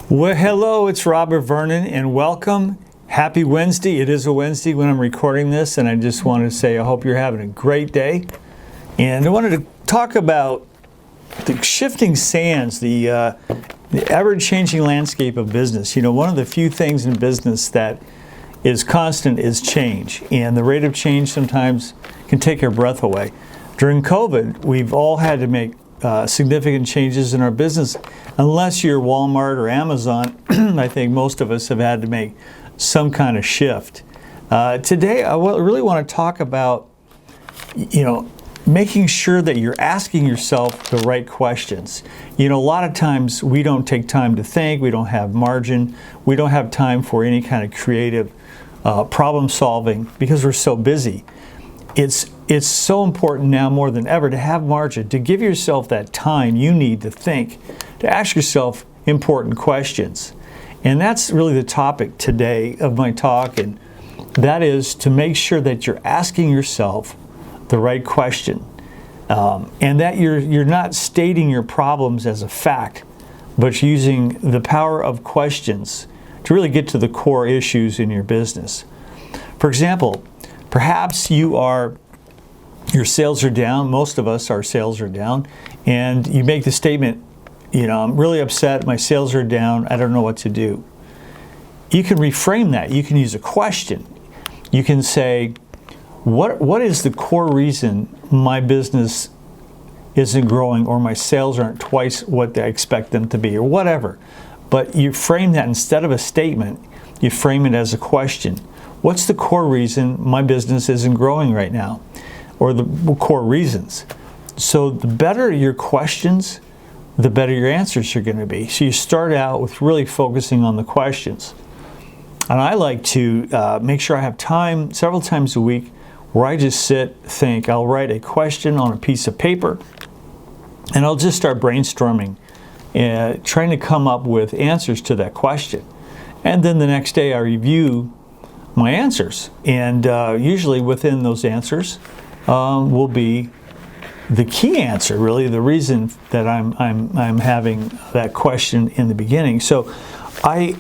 Well, hello, it's Robert Vernon, and welcome. Happy Wednesday. It is a Wednesday when I'm recording this, and I just wanted to say I hope you're having a great day. And I wanted to talk about the shifting sands, the ever-changing landscape of business. You know, one of the few things in business that is constant is change, and the rate of change sometimes can take our breath away. During COVID, we've all had to make significant changes in our business. Unless you're Walmart or Amazon, I think most of us have had to make some kind of shift. Today, I really want to talk about, making sure that you're asking yourself the right questions. You know, a lot of times we don't take time to think, we don't have margin, we don't have time for any kind of creative problem solving because we're so busy. It's so important now more than ever to have margin, to give yourself that time you need to think, to ask yourself important questions. And that's really the topic today of my talk, and that is to make sure that you're asking yourself the right question, and that you're not stating your problems as a fact, but using the power of questions to really get to the core issues in your business. For example, perhaps your sales are down. Most of us, our sales are down. And you make the statement, I'm really upset, my sales are down, I don't know what to do. You can reframe that. You can use a question. You can say, what is the core reason my business isn't growing or my sales aren't twice what I expect them to be or whatever. But you frame that instead of a statement, you frame it as a question. What's the core reason my business isn't growing right now? Or the core reasons. So the better your questions, the better your answers are going to be. So you start out with really focusing on the questions. And I like to make sure I have time several times a week where I just sit, think. I'll write a question on a piece of paper and I'll just start brainstorming, trying to come up with answers to that question. And then the next day I review my answers. And usually within those answers, will be the key answer, really the reason that I'm having that question in the beginning. So I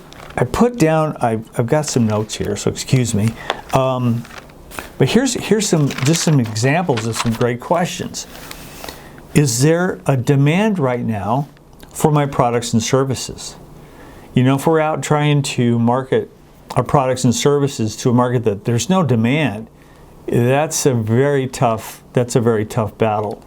put down, I've got some notes here, so excuse me. But here's some examples of some great questions. Is there a demand right now for my products and services? If we're out trying to market our products and services to a market that there's no demand, that's a very tough battle.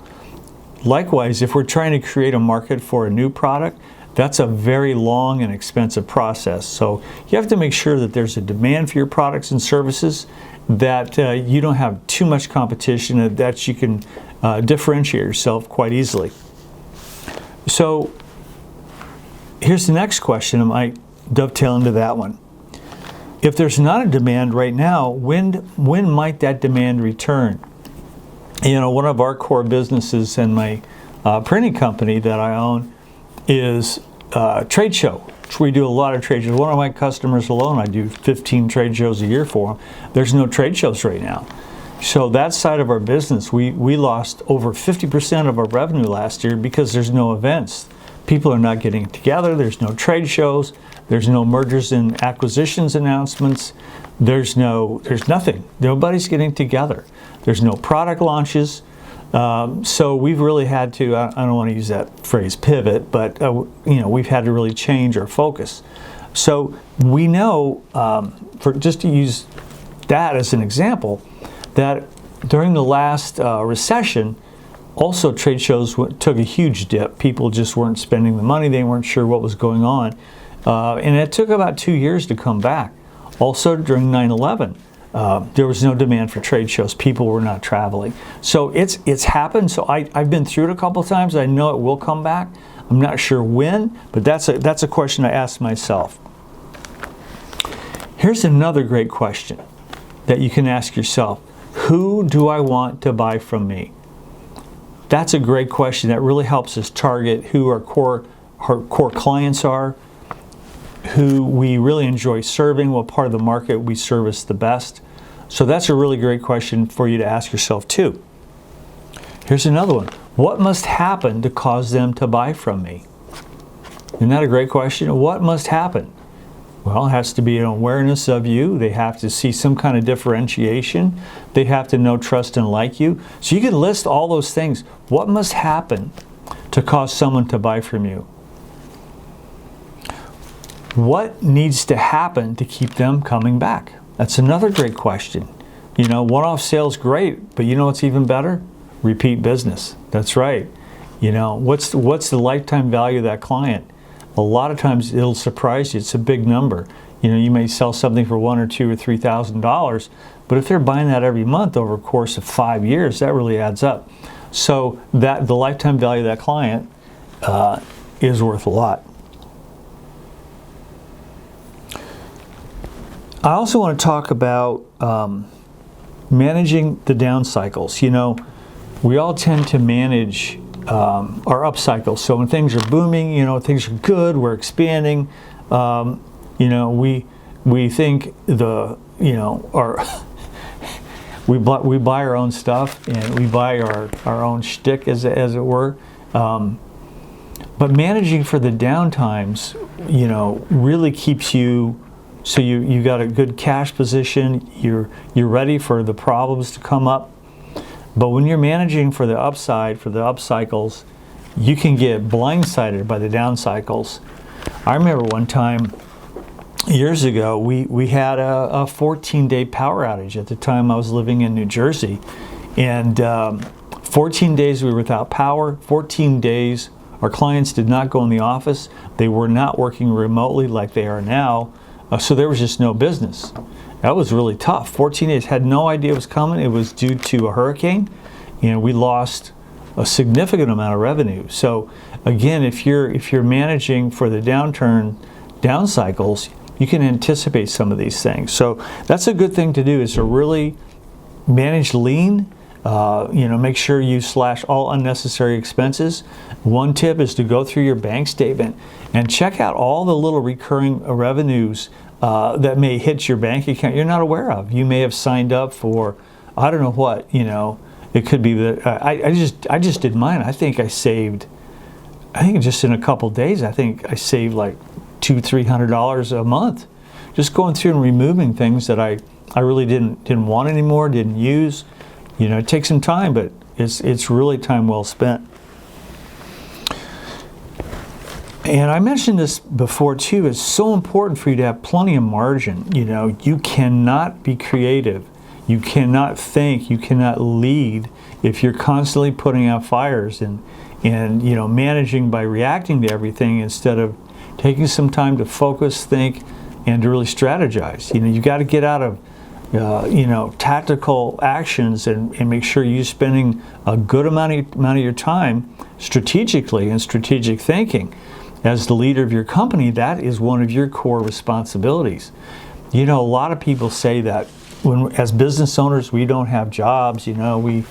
Likewise, if we're trying to create a market for a new product, that's a very long and expensive process. So you have to make sure that there's a demand for your products and services, that you don't have too much competition, and that you can differentiate yourself quite easily. So here's the next question. I might dovetail into that one. If there's not a demand right now, when might that demand return? One of our core businesses in my printing company that I own is trade show. We do a lot of trade shows. One of my customers alone, I do 15 trade shows a year for them. There's no trade shows right now. So that side of our business, we lost over 50% of our revenue last year because there's no events. People are not getting together. There's no trade shows. There's no mergers and acquisitions announcements. There's nothing. Nobody's getting together. There's no product launches. So we've really had to, I don't want to use that phrase pivot, but we've had to really change our focus. So we know, just to use that as an example, that during the last recession, also trade shows took a huge dip. People just weren't spending the money. They weren't sure what was going on. And it took about 2 years to come back. Also during 9/11, there was no demand for trade shows. People were not traveling. So it's happened. So I've been through it a couple of times. I know it will come back. I'm not sure when, but that's a question I ask myself. Here's another great question that you can ask yourself. Who do I want to buy from me? That's a great question that really helps us target who our core clients are, who we really enjoy serving, what part of the market we service the best. So that's a really great question for you to ask yourself too. Here's another one. What must happen to cause them to buy from me? Isn't that a great question? What must happen? Well, it has to be an awareness of you. They have to see some kind of differentiation. They have to know, trust, and like you. So you can list all those things. What must happen to cause someone to buy from you? What needs to happen to keep them coming back? That's another great question. You know, one-off sales, great, but you know what's even better? Repeat business. That's right. You know, what's the lifetime value of that client? A lot of times it'll surprise you. It's a big number. You know, you may sell something for $1,000 or $2,000 or $3,000, but if they're buying that every month over a course of 5 years, that really adds up. So that the lifetime value of that client is worth a lot. I also want to talk about managing the down cycles. You know, we all tend to manage our up cycles. So when things are booming, you know, things are good, we're expanding. You know, we think we buy our own stuff and we buy our own shtick, as it were. But managing for the downtimes, you know, really keeps you. So you got a good cash position. You're ready for the problems to come up. But when you're managing for the upside, for the up cycles, you can get blindsided by the down cycles. I remember one time, years ago, we had a 14-day power outage. At the time I was living in New Jersey. And 14 days we were without power. 14 days our clients did not go in the office. They were not working remotely like they are now. So there was just no business. That was really tough. 14 days, had no idea it was coming. It was due to a hurricane, and we lost a significant amount of revenue. So again, if you're managing for the down cycles, you can anticipate some of these things. So that's a good thing to do, is to really manage lean. You know, make sure you slash all unnecessary expenses. One tip is to go through your bank statement and check out all the little recurring revenues that may hit your bank account you're not aware of. You may have signed up for, I don't know what, you know, it could be that I just did mine. I think just in a couple days, I think I saved like $200-300 a month, just going through and removing things that I really didn't want anymore, didn't use. You know, it takes some time, but it's really time well spent. And I mentioned this before too. It's so important for you to have plenty of margin. You know, you cannot be creative, you cannot think, you cannot lead if you're constantly putting out fires and you know, managing by reacting to everything instead of taking some time to focus, think, and to really strategize. You know, you got to get out of you know, tactical actions and make sure you're spending a good amount of your time strategically and strategic thinking. As the leader of your company, that is one of your core responsibilities. You know, a lot of people say that as business owners, we don't have jobs. You know, we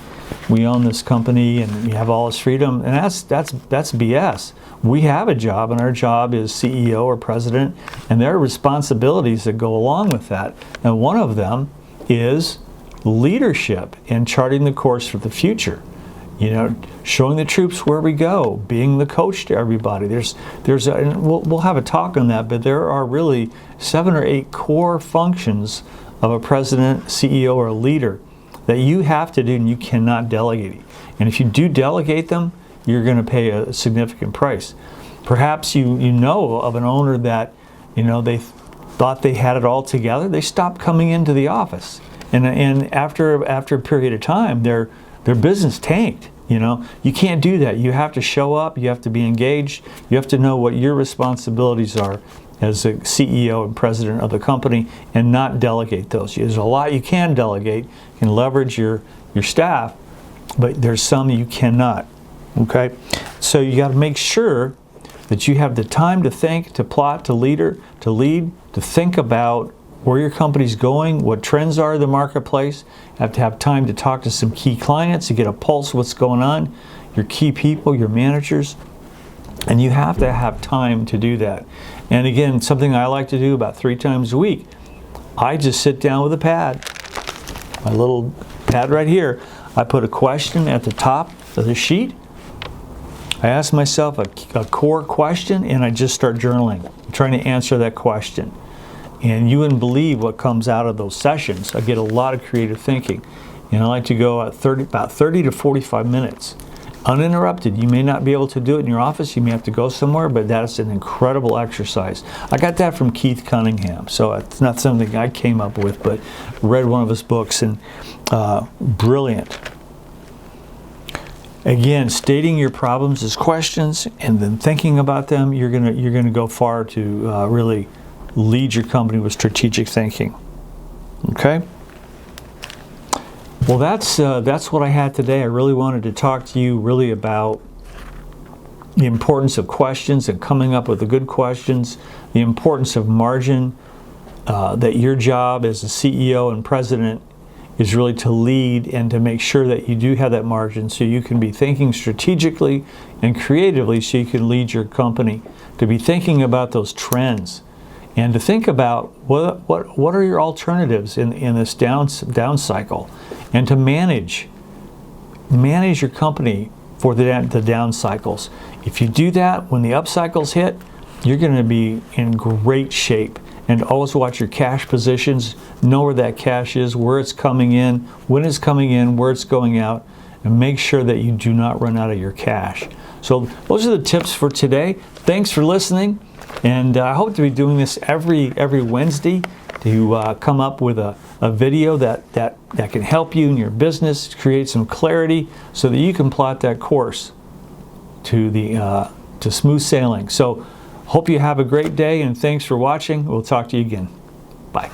own this company and we have all this freedom, and that's BS. We have a job, and our job is CEO or president, and there are responsibilities that go along with that. And one of them is leadership and charting the course for the future. You know, showing the troops where we go, being the coach to everybody. And we'll have a talk on that, but there are really 7 or 8 core functions of a president, CEO, or a leader that you have to do, and you cannot delegate. And if you do delegate them, you're going to pay a significant price. Perhaps you know of an owner that, you know, they thought they had it all together. They stopped coming into the office, and after a period of time, their business tanked. You know, you can't do that. You have to show up. You have to be engaged. You have to know what your responsibilities are as a CEO and president of the company, and not delegate those. There's a lot you can delegate. You can leverage your staff, but there's some you cannot. Okay, so you got to make sure that you have the time to think, to plot, to lead, to think about where your company's going, what trends are in the marketplace. You have to have time to talk to some key clients, to get a pulse of what's going on, your key people, your managers, and you have to have time to do that. And again, something I like to do about 3 times a week, I just sit down with a pad, my little pad right here. I put a question at the top of the sheet. I ask myself a core question, and I just start journaling, trying to answer that question. And you wouldn't believe what comes out of those sessions. I get a lot of creative thinking. And I like to go at about 30 to 45 minutes, uninterrupted. You may not be able to do it in your office. You may have to go somewhere, but that's an incredible exercise. I got that from Keith Cunningham, so it's not something I came up with, but read one of his books, and brilliant. Again, stating your problems as questions and then thinking about them, you're gonna go far to really lead your company with strategic thinking. Okay. Well, that's what I had today. I really wanted to talk to you really about the importance of questions and coming up with the good questions, the importance of margin, that your job as a CEO and president is really to lead and to make sure that you do have that margin so you can be thinking strategically and creatively so you can lead your company, to be thinking about those trends and to think about what are your alternatives in this down cycle, and to manage your company for the down cycles. If you do that, when the up cycles hit, you're going to be in great shape. And always watch your cash positions, know where that cash is, where it's coming in, when it's coming in, where it's going out, and make sure that you do not run out of your cash. So those are the tips for today. Thanks for listening, and I hope to be doing this every Wednesday to come up with a video that can help you in your business, create some clarity so that you can plot that course to smooth sailing. So hope you have a great day, and thanks for watching. We'll talk to you again. Bye.